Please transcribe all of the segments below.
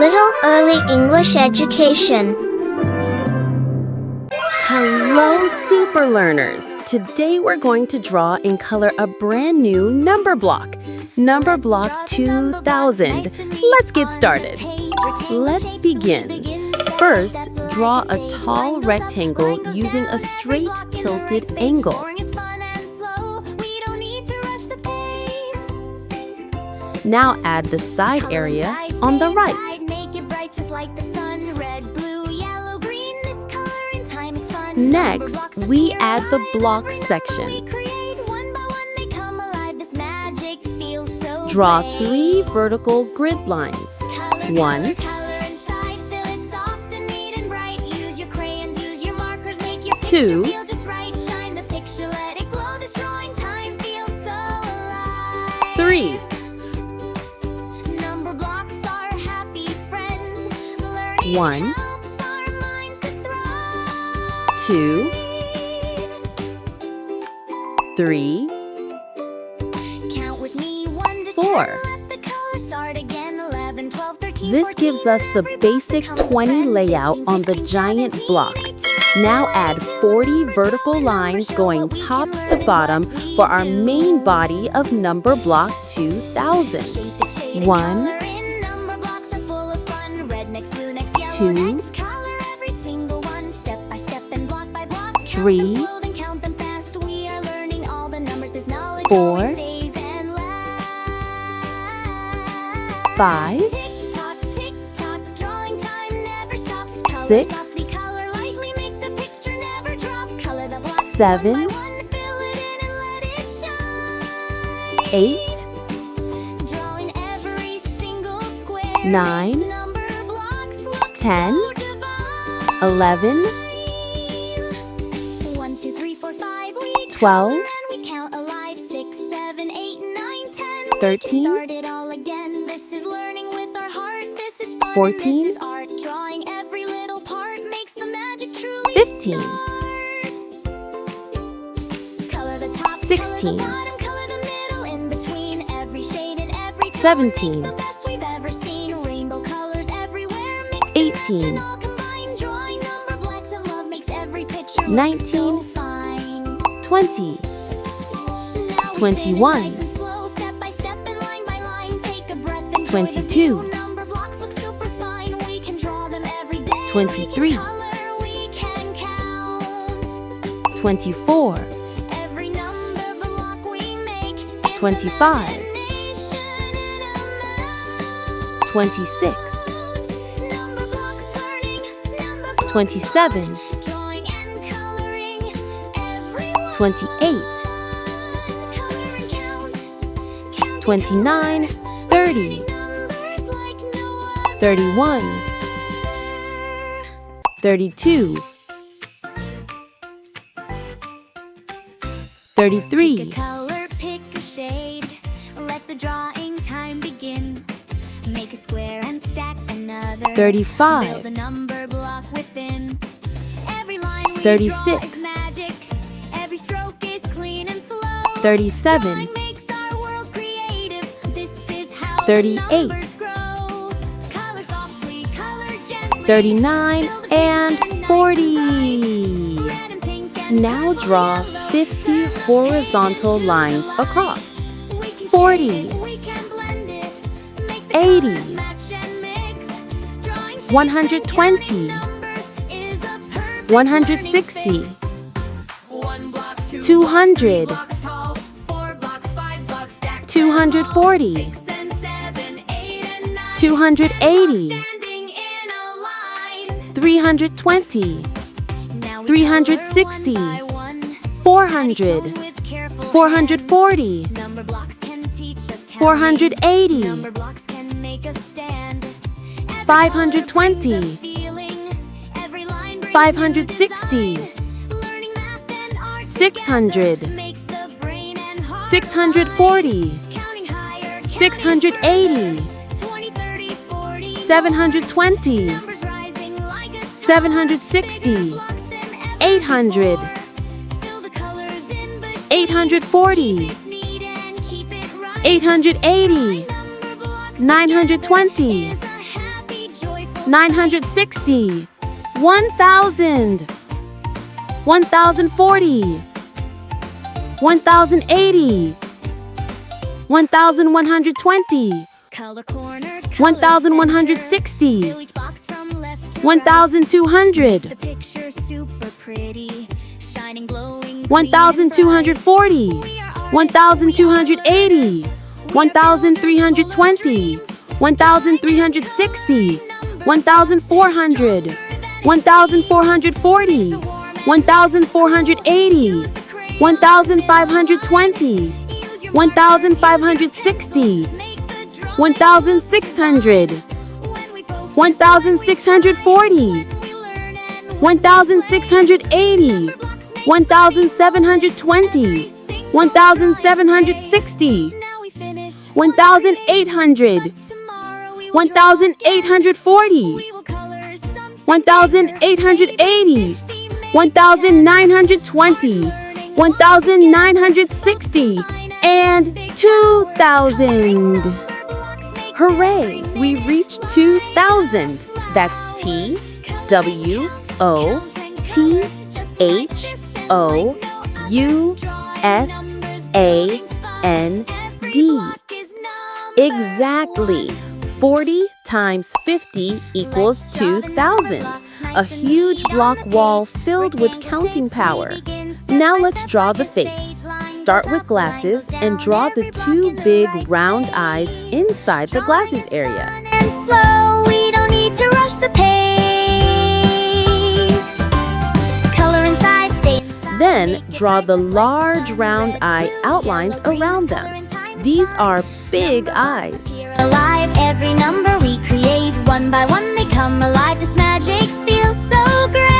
Little Early English Education. Hello, super learners! Today we're going to draw in color a brand new number block, Number Block 2000. Let's get started. Let's begin. First, draw a tall rectangle using a straight tilted angle. Now add the side area on the right. Next, we add the blocks section. Draw 3 vertical grid lines. 1, 2, 3. 1, 2, 3, 4. This gives us the basic 20 layout on the giant block. Now add 40 vertical lines going top to bottom for our main body of Number Block 2000. 1, 2, 3, 4, 5, 6, 7, 8, 9, 10, 11, 12, 13, 14, 15, 16, 17, 18, 19, 20, 21, 22, 23, 24, 25, 26, 27, 28, 29, 30, 31, 32, 33, pick a color, pick a shade. Let the drawing time begin. Make a square and stack another. 35, Build a number block within. Every line we 36, draw is magic. Every stroke is clean and slow. 37, Drawing makes our world creative. This is how 38, numbers grow. Color softly, color gently. 39, and 40. Now draw 50 horizontal lines across. 40, 80, 120, 160, 200, 240, 280, 320, 360, 400, 440, 480, 520, 560, 600, 640, 680, 720, 760, 800, 840, 880, 920, 960, 1,000, 1,040, 1,080, 1,120, Color corner, 1,160, fill each box from left to 1,200, right. The picture's super pretty, shining, glowing, 1,240, 1,280, 1,320, 1,360, 1,400, 1,440, 1,480, 1,520, 1,560, 1,600, 1,640, 1,680, 1,720, 1,760, 1,800, 1,840, 1,880, 1,920, 1,960, and 2,000. Hooray! We reached 2,000. That's TWOTHOUSAND. Exactly. 40 times 50 equals 2,000. A huge block wall filled with counting power. Now let's draw the face. Start with glasses and draw the two big round eyes inside the glasses area. And slow, we don't need to rush the pace. Color inside, stay inside. Then draw the large round eye outlines around them. These are big eyes. Alive, every number we create, one by one they come alive. This magic feels so great.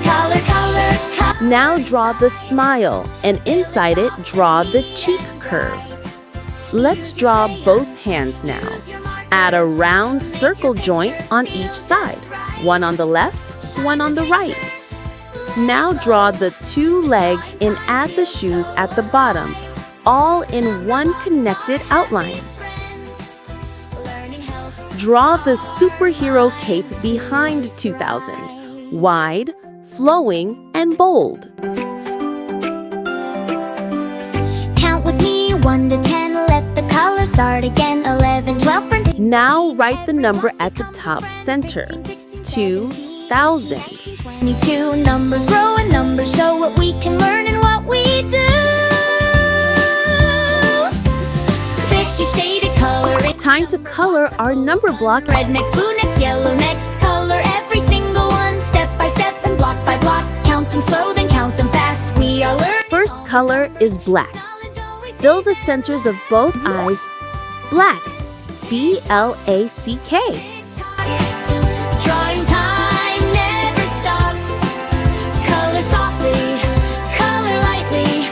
Color, color, color. Now draw the smile, and inside it, draw the cheek curve. Let's draw both hands now. Add a round circle joint on each side, one on the left, one on the right. Now draw the two legs and add the shoes at the bottom, all in one connected outline. Draw the superhero cape behind 2,000, wide, flowing, and bold. Count with me, 1 to 10, let the color start again. 11, 12, 13. Now write the number at the top center, 2,000. 22 numbers grow and numbers show what we can learn and what we do. Sticky shaded coloring. Time to color our number block. Red next, blue next, yellow next. Color every single one, step by step and block by block. Count them slow, then count them fast. We are learning. First color is black. Fill the centers of both eyes black. B-L-A-C-K. Drawing time never stops. Color softly, color lightly.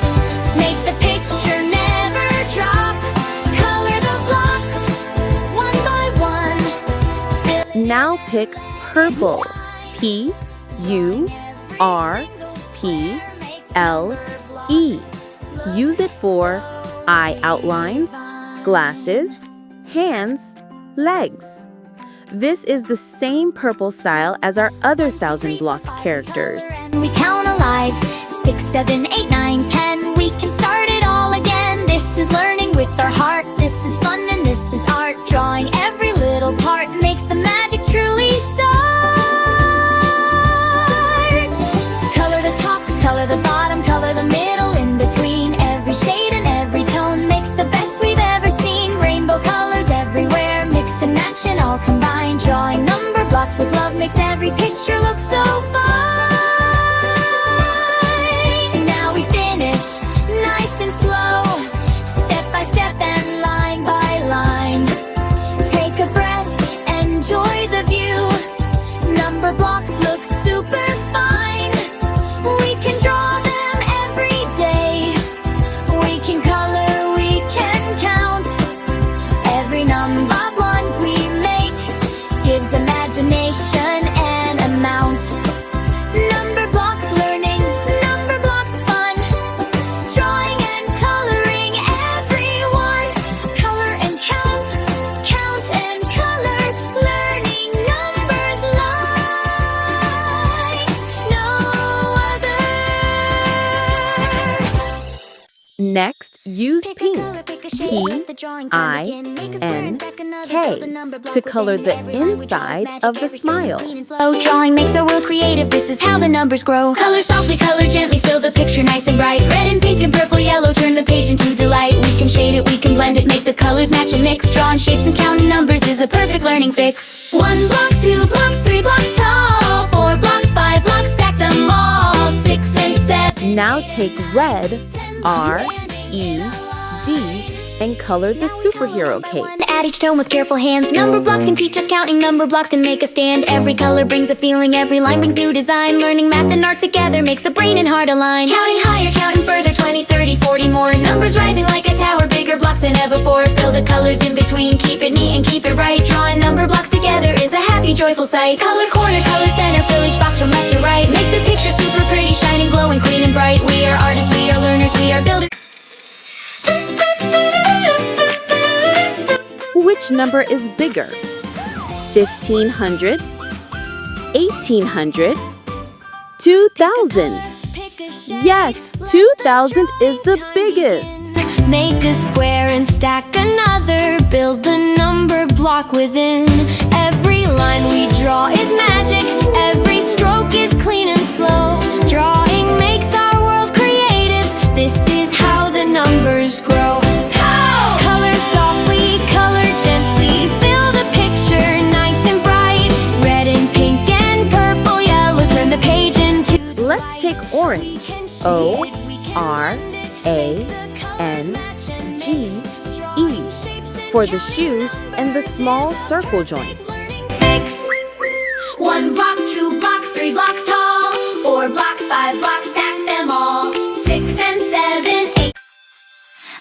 Make the picture never drop. Color the blocks one by one. Now pick purple. P-U-R-P-L-E. Use it for eye outlines, glasses, hands, legs. This is the same purple style as our other 1,000 block characters. We count alive. 6, 7, 8, 9, 10. We can start it all again. This is learning with our heart. This is fun and this is art. Drawing every little part makes the magic truly start. Color the top, color the bottom, color the middle, in between. Every shade and every tone makes the best we've ever seen. Rainbow colors everywhere, mix and match and all combined. Drawing number blocks with love makes every picture look so fine. Now we finish, nice and slow, step by step and line by line. Take a breath, enjoy the view. Number blocks look super fine. We can draw them every day. We can color, we can count. Every number block we make gives imagination an amount. Number blocks learning, number blocks fun. Drawing and coloring everyone. Color and count, count and color. Use pink, P-I-N-K, to color the inside of the smile. Drawing makes our world creative, this is how the numbers grow. Color softly, color gently, fill the picture nice and bright. Red and pink and purple, yellow, turn the page into delight. We can shade it, we can blend it, make the colors match and mix. Drawing shapes and counting numbers is a perfect learning fix. 1 block, 2 blocks, 3 blocks tall, 4 blocks, 5 blocks, stack them all, 6 and 7. Now take red, R-E-D, and color the superhero cape. Add each tone with careful hands. Number blocks can teach us counting. Number blocks can make a stand. Every color brings a feeling. Every line brings new design. Learning math and art together makes the brain and heart align. Counting higher, counting further. 20, 30, 40 more. Numbers rising like a tower. Bigger blocks than ever before. Fill the colors in between. Keep it neat and keep it right. Drawing number blocks together is a happy, joyful sight. Color corner, color center. Fill each box from left to right. Make the picture super pretty, shining, glowing, clean and bright. We are artists, we are learners, we are builders. Which number is bigger? 1,500, 1,800, 2,000. Yes, 2,000 is the biggest. Make a square and stack another. Build the number block within. Every line we draw is magic. Every stroke is clean and slow. Drawing makes our world creative. This is how the numbers grow. Color softly, color gently. Fill the picture nice and bright. Red and pink and purple, yellow. Turn the page into. Let's take orange. O-R-A-N-G-E for the shoes and the small circle joints. 1 block, 2 blocks, 3 blocks tall, 4 blocks, 5 blocks, stack them all, 6 and 7, 8.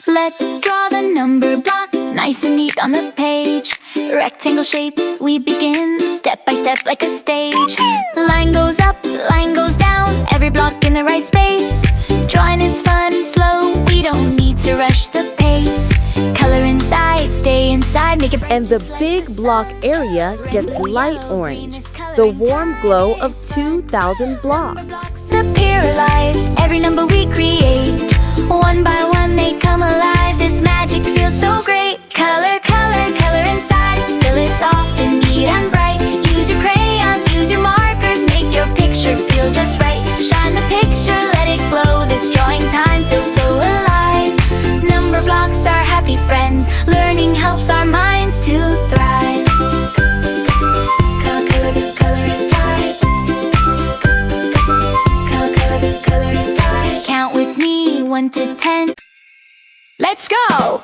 Let's draw the number blocks nice and neat on the page. Rectangle shapes, we begin step by step like a stage. Line goes up, line goes down, every block in the right space. Drawing is fun and slow, we don't need to rush the pace. Color inside, stay inside, make it. And the big block area gets light orange, the warm glow of 2,000 blocks. Appear alive, every number we create. One by one they come alive, this magic feels so great. Color, color, color inside, fill it soft and neat and bright. Use your crayons, use your markers, make your picture feel just right. Shine the picture, let it glow, this drawing time feels so alive. Number blocks are happy friends, learning helps our minds to thrive. Color, color the color inside. Color, color the color inside. Count with me, 1 to 10. Let's go!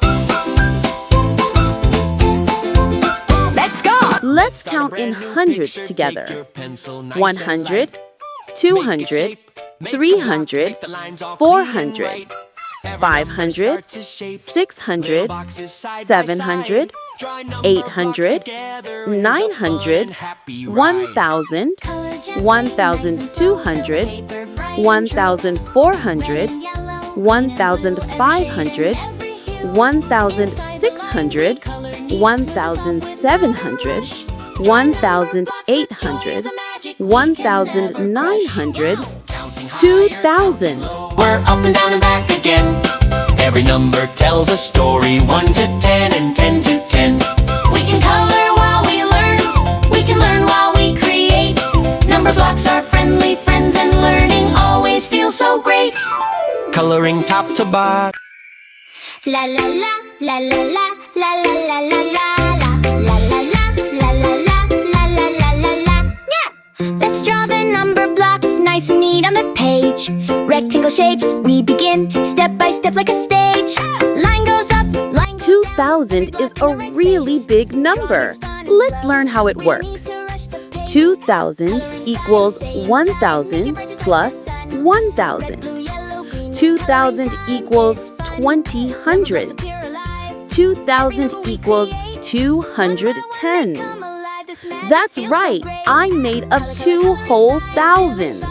Let's go! Let's count in hundreds together. 100, 200, 300, 400, 500, 600, 700, 800, 900, 1,000, 1,200, 1,400, 1,500, 1,600, 1,700, 1,800, 1,900, 2,000. We're up and down and back again. Every number tells a story. 1 to 10 and 10 to 10. We can color while we learn. We can learn while we create. Number blocks are friendly friends, and learning always feels so great. Coloring top to bottom. La la la, la la la, la la la la la la, la la la, la la la, la la la la la. Yeah. Let's draw the number blocks nice and neat on the page. Rectangle shapes, we begin step by step like a stage. Line goes up, line goes 2,000 is a really big number. Let's learn how it works. 2,000 equals 1,000 plus 1,000. 2,000 equals 20 hundreds. 2,000 equals 200 tens. That's right, I made up 2 whole thousands.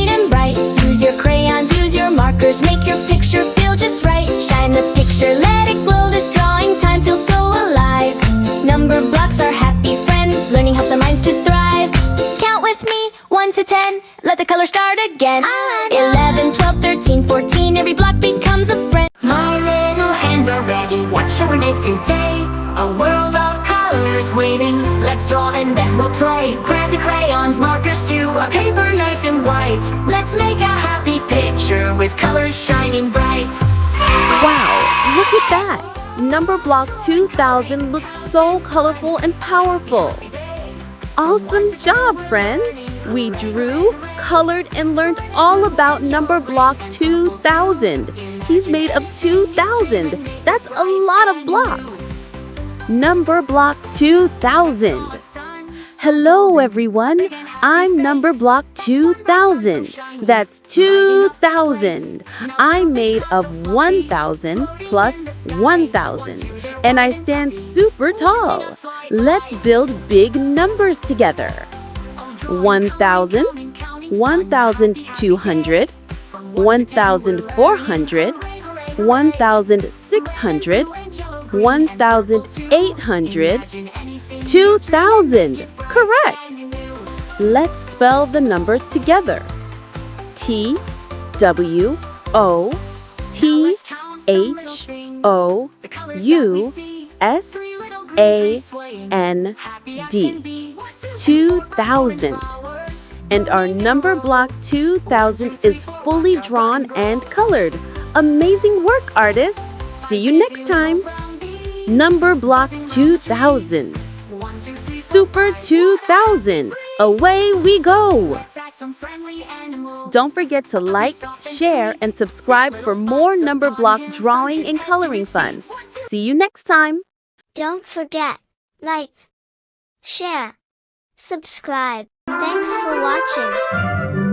neat and bright. Use your crayons, use your markers, make your picture feel just right. Shine the picture, let it glow, this drawing time feels so alive. Number blocks are happy friends, learning helps our minds to thrive. Count with me, 1 to 10, let the color start again. 11, 12, 13, 14, every block becomes a friend. draw and then we'll play. Grab the crayons, markers too, a paper nice and white. Let's make a happy picture with colors shining bright. Wow, look at that! Numberblock 2000 looks so colorful and powerful. Awesome job, friends! We drew, colored, and learned all about Numberblock 2000. He's made of 2000. That's a lot of blocks. Numberblock 2000. Hello, everyone. I'm Numberblock 2000. That's 2000. I'm made of 1000 plus 1000. And I stand super tall. Let's build big numbers together. 1000, 1200, 1400, 1600, 1800, 2000. Correct. Let's spell the number together. T W O T H O U S A N D. 2000. And our Numberblock 2000 is fully drawn and colored. Amazing work, artists! See you next time. Numberblock 2000. Super 2000. Away we go! Don't forget to like, share, and subscribe for more Numberblock drawing and coloring fun. See you next time. Don't forget, like, share, subscribe. Thanks for watching.